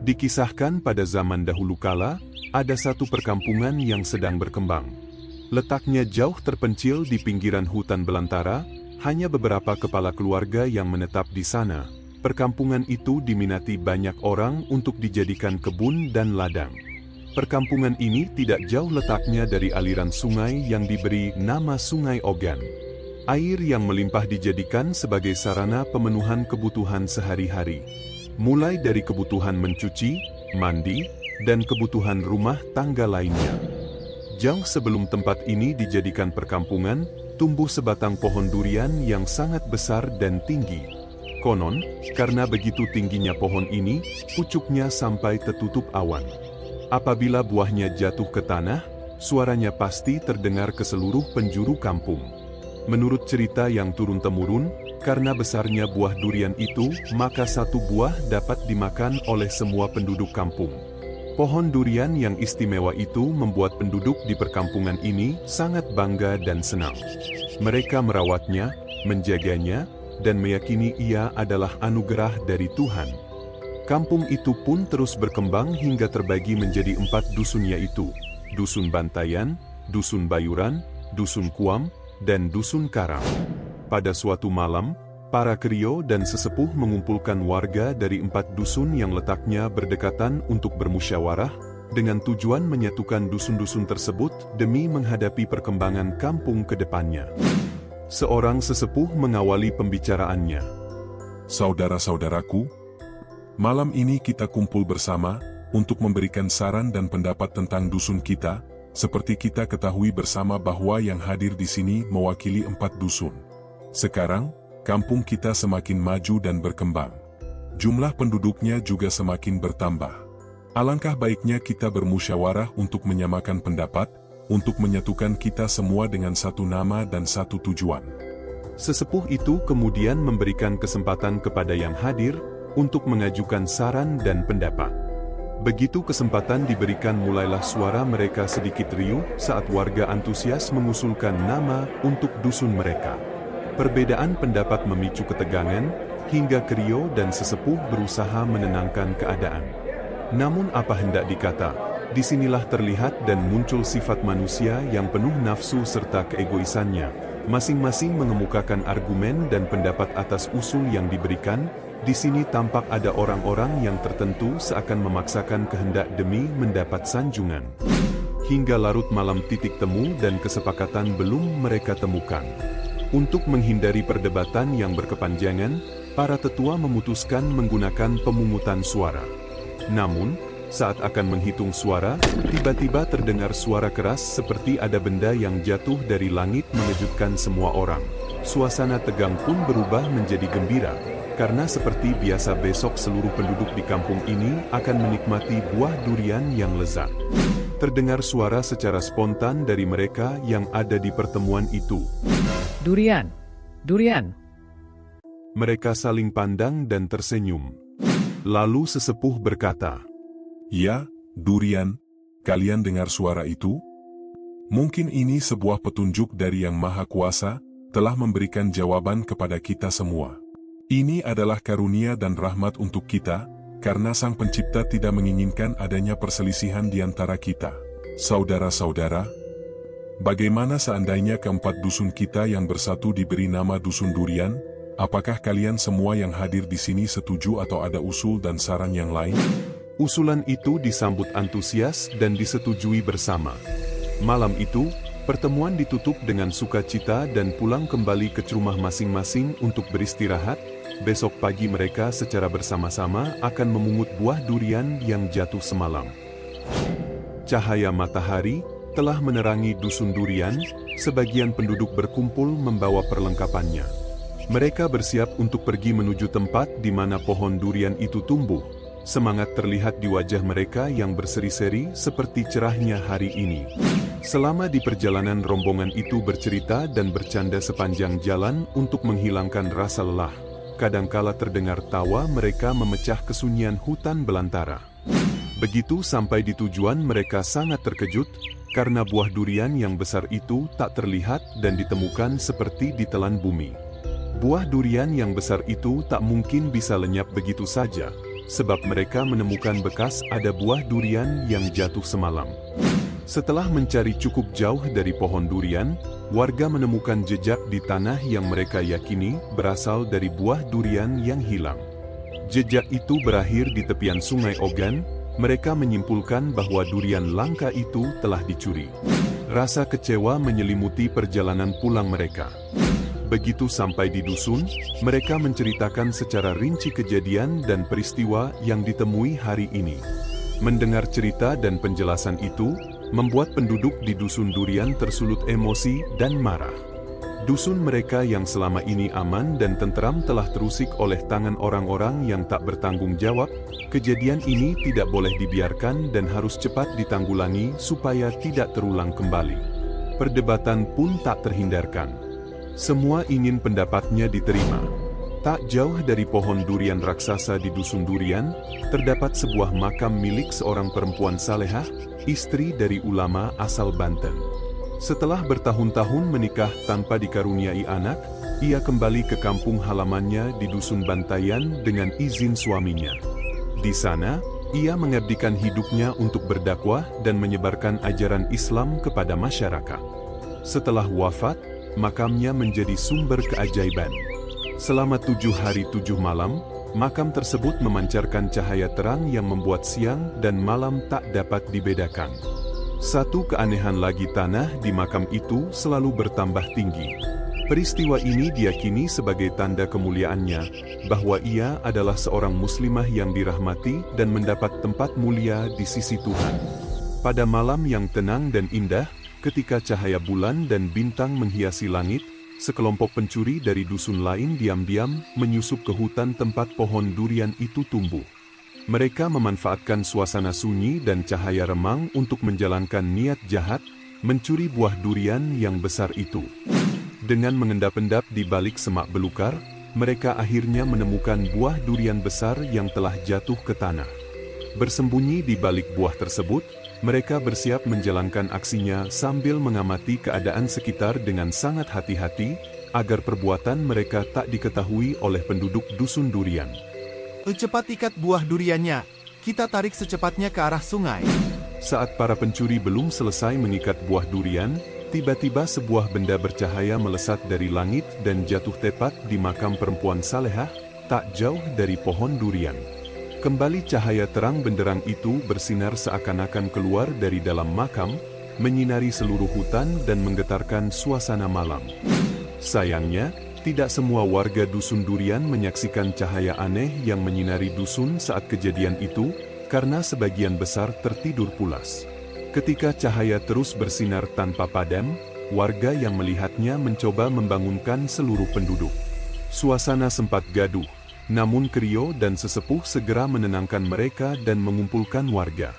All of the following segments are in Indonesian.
Dikisahkan pada zaman dahulu kala, ada satu perkampungan yang sedang berkembang. Letaknya jauh terpencil di pinggiran hutan belantara, hanya beberapa kepala keluarga yang menetap di sana. Perkampungan itu diminati banyak orang untuk dijadikan kebun dan ladang. Perkampungan ini tidak jauh letaknya dari aliran sungai yang diberi nama Sungai Ogan. Air yang melimpah dijadikan sebagai sarana pemenuhan kebutuhan sehari-hari. Mulai dari kebutuhan mencuci, mandi, dan kebutuhan rumah tangga lainnya. Jauh sebelum tempat ini dijadikan perkampungan, tumbuh sebatang pohon durian yang sangat besar dan tinggi. Konon, karena begitu tingginya pohon ini, pucuknya sampai tertutup awan. Apabila buahnya jatuh ke tanah, suaranya pasti terdengar ke seluruh penjuru kampung. Menurut cerita yang turun-temurun, karena besarnya buah durian itu, maka satu buah dapat dimakan oleh semua penduduk kampung. Pohon durian yang istimewa itu membuat penduduk di perkampungan ini sangat bangga dan senang. Mereka merawatnya, menjaganya, dan meyakini ia adalah anugerah dari Tuhan. Kampung itu pun terus berkembang hingga terbagi menjadi 4 dusun, yaitu Dusun Bantayan, Dusun Bayuran, Dusun Kuam, dan Dusun Karang. Pada suatu malam, para krio dan sesepuh mengumpulkan warga dari 4 dusun yang letaknya berdekatan untuk bermusyawarah, dengan tujuan menyatukan dusun-dusun tersebut demi menghadapi perkembangan kampung ke depannya. Seorang sesepuh mengawali pembicaraannya. Saudara-saudaraku, malam ini kita kumpul bersama untuk memberikan saran dan pendapat tentang dusun kita. Seperti kita ketahui bersama bahwa yang hadir di sini mewakili 4 dusun. Sekarang, kampung kita semakin maju dan berkembang. Jumlah penduduknya juga semakin bertambah. Alangkah baiknya kita bermusyawarah untuk menyamakan pendapat, untuk menyatukan kita semua dengan satu nama dan satu tujuan. Sesepuh itu kemudian memberikan kesempatan kepada yang hadir untuk mengajukan saran dan pendapat. Begitu kesempatan diberikan, mulailah suara mereka sedikit riuh saat warga antusias mengusulkan nama untuk dusun mereka. Perbedaan pendapat memicu ketegangan, hingga krio dan sesepuh berusaha menenangkan keadaan. Namun apa hendak dikata, disinilah terlihat dan muncul sifat manusia yang penuh nafsu serta keegoisannya. Masing-masing mengemukakan argumen dan pendapat atas usul yang diberikan. Di sini tampak ada orang-orang yang tertentu seakan memaksakan kehendak demi mendapat sanjungan. Hingga larut malam titik temu dan kesepakatan belum mereka temukan. Untuk menghindari perdebatan yang berkepanjangan, para tetua memutuskan menggunakan pemungutan suara. Namun, saat akan menghitung suara, tiba-tiba terdengar suara keras seperti ada benda yang jatuh dari langit mengejutkan semua orang. Suasana tegang pun berubah menjadi gembira. Karena seperti biasa besok seluruh penduduk di kampung ini akan menikmati buah durian yang lezat. Terdengar suara secara spontan dari mereka yang ada di pertemuan itu. Durian! Durian! Mereka saling pandang dan tersenyum. Lalu sesepuh berkata, "Ya, durian, kalian dengar suara itu? Mungkin ini sebuah petunjuk dari Yang Maha Kuasa, telah memberikan jawaban kepada kita semua. Ini adalah karunia dan rahmat untuk kita, karena Sang Pencipta tidak menginginkan adanya perselisihan di antara kita. Saudara-saudara, bagaimana seandainya keempat dusun kita yang bersatu diberi nama Dusun Durian? Apakah kalian semua yang hadir di sini setuju atau ada usul dan saran yang lain?" Usulan itu disambut antusias dan disetujui bersama. Malam itu, pertemuan ditutup dengan sukacita dan pulang kembali ke rumah masing-masing untuk beristirahat. Besok pagi mereka secara bersama-sama akan memungut buah durian yang jatuh semalam. Cahaya matahari telah menerangi dusun durian, sebagian penduduk berkumpul membawa perlengkapannya. Mereka bersiap untuk pergi menuju tempat di mana pohon durian itu tumbuh. Semangat terlihat di wajah mereka yang berseri-seri seperti cerahnya hari ini. Selama di perjalanan, rombongan itu bercerita dan bercanda sepanjang jalan untuk menghilangkan rasa lelah. Kadangkala terdengar tawa mereka memecah kesunyian hutan belantara. Begitu sampai di tujuan, mereka sangat terkejut, karena buah durian yang besar itu tak terlihat dan ditemukan seperti ditelan bumi. Buah durian yang besar itu tak mungkin bisa lenyap begitu saja. sebab mereka menemukan bekas ada buah durian yang jatuh semalam. Setelah mencari cukup jauh dari pohon durian, warga menemukan jejak di tanah yang mereka yakini berasal dari buah durian yang hilang. Jejak itu berakhir di tepian Sungai Ogan. Mereka menyimpulkan bahwa durian langka itu telah dicuri. Rasa kecewa menyelimuti perjalanan pulang mereka. Begitu sampai di dusun, mereka menceritakan secara rinci kejadian dan peristiwa yang ditemui hari ini. Mendengar cerita dan penjelasan itu, membuat penduduk di dusun durian tersulut emosi dan marah. Dusun mereka yang selama ini aman dan tentram telah terusik oleh tangan orang-orang yang tak bertanggung jawab. Kejadian ini tidak boleh dibiarkan dan harus cepat ditanggulangi supaya tidak terulang kembali. Perdebatan pun tak terhindarkan. Semua ingin pendapatnya diterima. Tak jauh dari pohon durian raksasa di dusun durian, terdapat sebuah makam milik seorang perempuan salehah, istri dari ulama asal Banten. Setelah bertahun-tahun menikah tanpa dikaruniai anak, ia kembali ke kampung halamannya di dusun Bantayan dengan izin suaminya. Di sana, ia mengabdikan hidupnya untuk berdakwah dan menyebarkan ajaran Islam kepada masyarakat. Setelah wafat, makamnya menjadi sumber keajaiban. Selama 7 hari 7 malam, makam tersebut memancarkan cahaya terang yang membuat siang dan malam tak dapat dibedakan. Satu keanehan lagi, tanah di makam itu selalu bertambah tinggi. Peristiwa ini diyakini sebagai tanda kemuliaannya, bahwa ia adalah seorang muslimah yang dirahmati dan mendapat tempat mulia di sisi Tuhan. Pada malam yang tenang dan indah, ketika cahaya bulan dan bintang menghiasi langit, sekelompok pencuri dari dusun lain diam-diam menyusup ke hutan tempat pohon durian itu tumbuh. Mereka memanfaatkan suasana sunyi dan cahaya remang untuk menjalankan niat jahat, mencuri buah durian yang besar itu. Dengan mengendap-endap di balik semak belukar, mereka akhirnya menemukan buah durian besar yang telah jatuh ke tanah. Bersembunyi di balik buah tersebut, mereka bersiap menjalankan aksinya sambil mengamati keadaan sekitar dengan sangat hati-hati, agar perbuatan mereka tak diketahui oleh penduduk dusun durian. Cepat ikat buah duriannya, kita tarik secepatnya ke arah sungai. Saat para pencuri belum selesai mengikat buah durian, tiba-tiba sebuah benda bercahaya melesat dari langit dan jatuh tepat di makam perempuan salehah, tak jauh dari pohon durian. Kembali cahaya terang benderang itu bersinar seakan-akan keluar dari dalam makam, menyinari seluruh hutan dan menggetarkan suasana malam. Sayangnya, tidak semua warga dusun durian menyaksikan cahaya aneh yang menyinari dusun saat kejadian itu, karena sebagian besar tertidur pulas. Ketika cahaya terus bersinar tanpa padam, warga yang melihatnya mencoba membangunkan seluruh penduduk. Suasana sempat gaduh, namun Krio dan sesepuh segera menenangkan mereka dan mengumpulkan warga.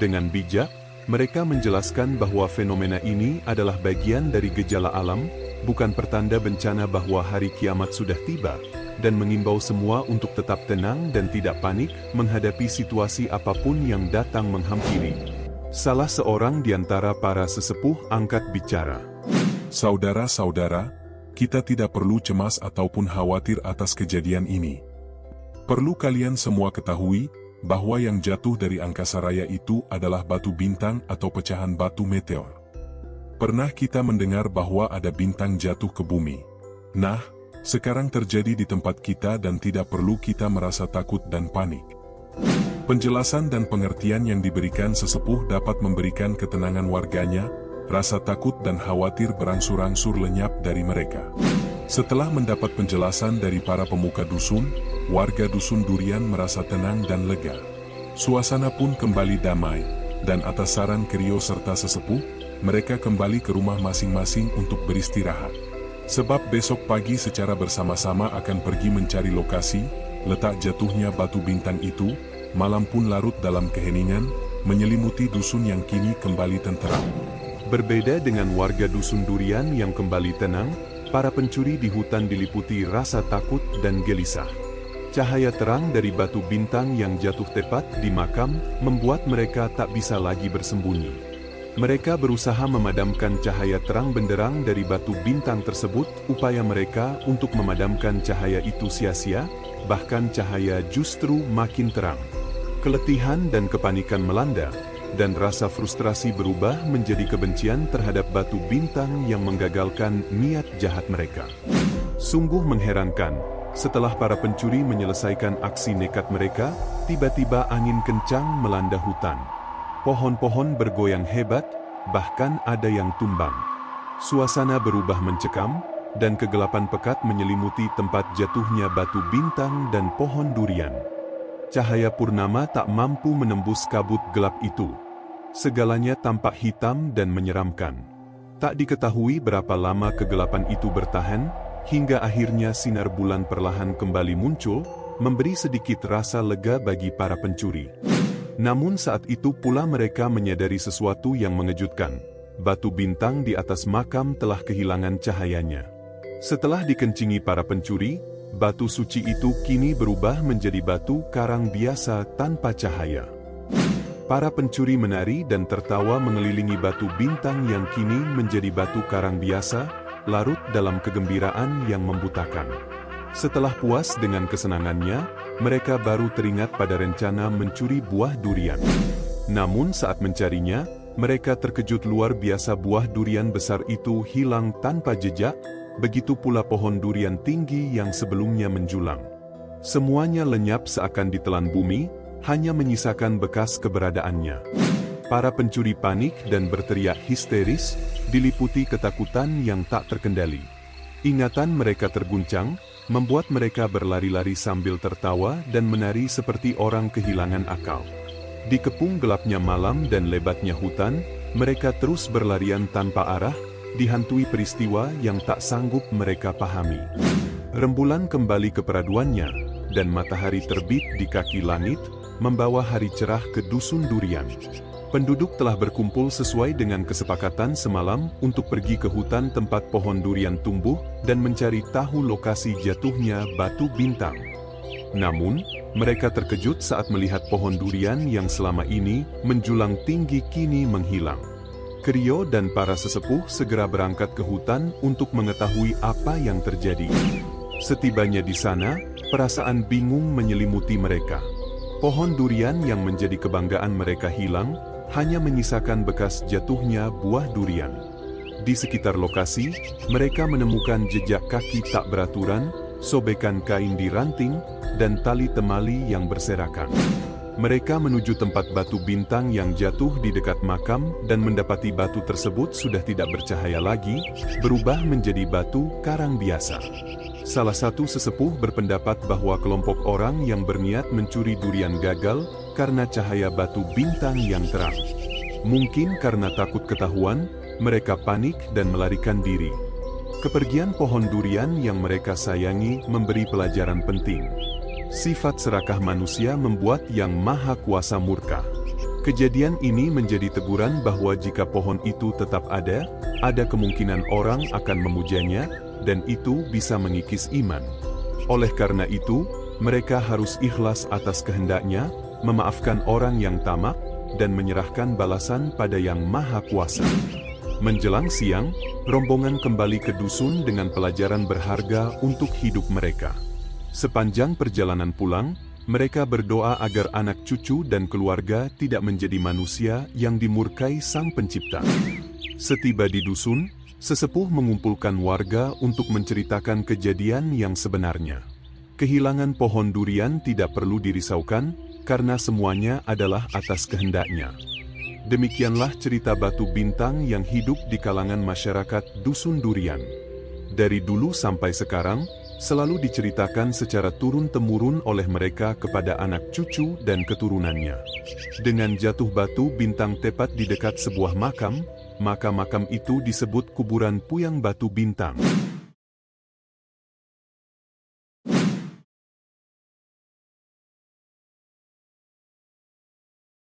Dengan bijak, mereka menjelaskan bahwa fenomena ini adalah bagian dari gejala alam, bukan pertanda bencana bahwa hari kiamat sudah tiba, dan mengimbau semua untuk tetap tenang dan tidak panik menghadapi situasi apapun yang datang menghampiri. Salah seorang di antara para sesepuh angkat bicara. Saudara-saudara, kita tidak perlu cemas ataupun khawatir atas kejadian ini. Perlu kalian semua ketahui, bahwa yang jatuh dari angkasa raya itu adalah batu bintang atau pecahan batu meteor. Pernah kita mendengar bahwa ada bintang jatuh ke bumi. Nah, sekarang terjadi di tempat kita dan tidak perlu kita merasa takut dan panik. Penjelasan dan pengertian yang diberikan sesepuh dapat memberikan ketenangan warganya, rasa takut dan khawatir berangsur-angsur lenyap dari mereka. Setelah mendapat penjelasan dari para pemuka dusun, warga dusun durian merasa tenang dan lega. Suasana pun kembali damai, dan atas saran Krio serta sesepuh, mereka kembali ke rumah masing-masing untuk beristirahat. Sebab besok pagi secara bersama-sama akan pergi mencari lokasi, letak jatuhnya batu bintang itu, malam pun larut dalam keheningan, menyelimuti dusun yang kini kembali tenteram. Berbeda dengan warga dusun durian yang kembali tenang, para pencuri di hutan diliputi rasa takut dan gelisah. Cahaya terang dari batu bintang yang jatuh tepat di makam, membuat mereka tak bisa lagi bersembunyi. Mereka berusaha memadamkan cahaya terang benderang dari batu bintang tersebut. Upaya mereka untuk memadamkan cahaya itu sia-sia, bahkan cahaya justru makin terang. Keletihan dan kepanikan melanda, dan rasa frustrasi berubah menjadi kebencian terhadap batu bintang yang menggagalkan niat jahat mereka. Sungguh mengherankan, setelah para pencuri menyelesaikan aksi nekat mereka, tiba-tiba angin kencang melanda hutan. Pohon-pohon bergoyang hebat, bahkan ada yang tumbang. Suasana berubah mencekam, dan kegelapan pekat menyelimuti tempat jatuhnya batu bintang dan pohon durian. Cahaya purnama tak mampu menembus kabut gelap itu. Segalanya tampak hitam dan menyeramkan. Tak diketahui berapa lama kegelapan itu bertahan, hingga akhirnya sinar bulan perlahan kembali muncul, memberi sedikit rasa lega bagi para pencuri. Namun saat itu pula mereka menyadari sesuatu yang mengejutkan. Batu bintang di atas makam telah kehilangan cahayanya. Setelah dikencingi para pencuri, batu suci itu kini berubah menjadi batu karang biasa tanpa cahaya. Para pencuri menari dan tertawa mengelilingi batu bintang yang kini menjadi batu karang biasa, larut dalam kegembiraan yang membutakan. Setelah puas dengan kesenangannya, mereka baru teringat pada rencana mencuri buah durian. Namun saat mencarinya, mereka terkejut luar biasa, buah durian besar itu hilang tanpa jejak, begitu pula pohon durian tinggi yang sebelumnya menjulang. Semuanya lenyap seakan ditelan bumi, hanya menyisakan bekas keberadaannya. Para pencuri panik dan berteriak histeris, diliputi ketakutan yang tak terkendali. Ingatan mereka terguncang, membuat mereka berlari-lari sambil tertawa dan menari seperti orang kehilangan akal. Dikepung gelapnya malam dan lebatnya hutan, mereka terus berlarian tanpa arah, dihantui peristiwa yang tak sanggup mereka pahami. Rembulan kembali ke peraduannya, dan matahari terbit di kaki langit, membawa hari cerah ke dusun durian. Penduduk telah berkumpul sesuai dengan kesepakatan semalam untuk pergi ke hutan tempat pohon durian tumbuh dan mencari tahu lokasi jatuhnya batu bintang. Namun, mereka terkejut saat melihat pohon durian yang selama ini menjulang tinggi kini menghilang. Krio dan para sesepuh segera berangkat ke hutan untuk mengetahui apa yang terjadi. Setibanya di sana, perasaan bingung menyelimuti mereka. Pohon durian yang menjadi kebanggaan mereka hilang, hanya menyisakan bekas jatuhnya buah durian. Di sekitar lokasi, mereka menemukan jejak kaki tak beraturan, sobekan kain di ranting, dan tali temali yang berserakan. Mereka menuju tempat batu bintang yang jatuh di dekat makam dan mendapati batu tersebut sudah tidak bercahaya lagi, berubah menjadi batu karang biasa. Salah satu sesepuh berpendapat bahwa kelompok orang yang berniat mencuri durian gagal karena cahaya batu bintang yang terang. Mungkin karena takut ketahuan, mereka panik dan melarikan diri. Kepergian pohon durian yang mereka sayangi memberi pelajaran penting. Sifat serakah manusia membuat Yang Maha Kuasa murka. Kejadian ini menjadi teguran bahwa jika pohon itu tetap ada kemungkinan orang akan memujanya, dan itu bisa mengikis iman. Oleh karena itu, mereka harus ikhlas atas kehendaknya, memaafkan orang yang tamak, dan menyerahkan balasan pada Yang Maha Kuasa. Menjelang siang, rombongan kembali ke dusun dengan pelajaran berharga untuk hidup mereka. Sepanjang perjalanan pulang, mereka berdoa agar anak cucu dan keluarga tidak menjadi manusia yang dimurkai Sang Pencipta. Setiba di dusun, sesepuh mengumpulkan warga untuk menceritakan kejadian yang sebenarnya. Kehilangan pohon durian tidak perlu dirisaukan, karena semuanya adalah atas kehendaknya. Demikianlah cerita batu bintang yang hidup di kalangan masyarakat dusun durian. Dari dulu sampai sekarang, selalu diceritakan secara turun-temurun oleh mereka kepada anak cucu dan keturunannya. Dengan jatuh batu bintang tepat di dekat sebuah makam, maka makam itu disebut kuburan Puyang Batu Bintang.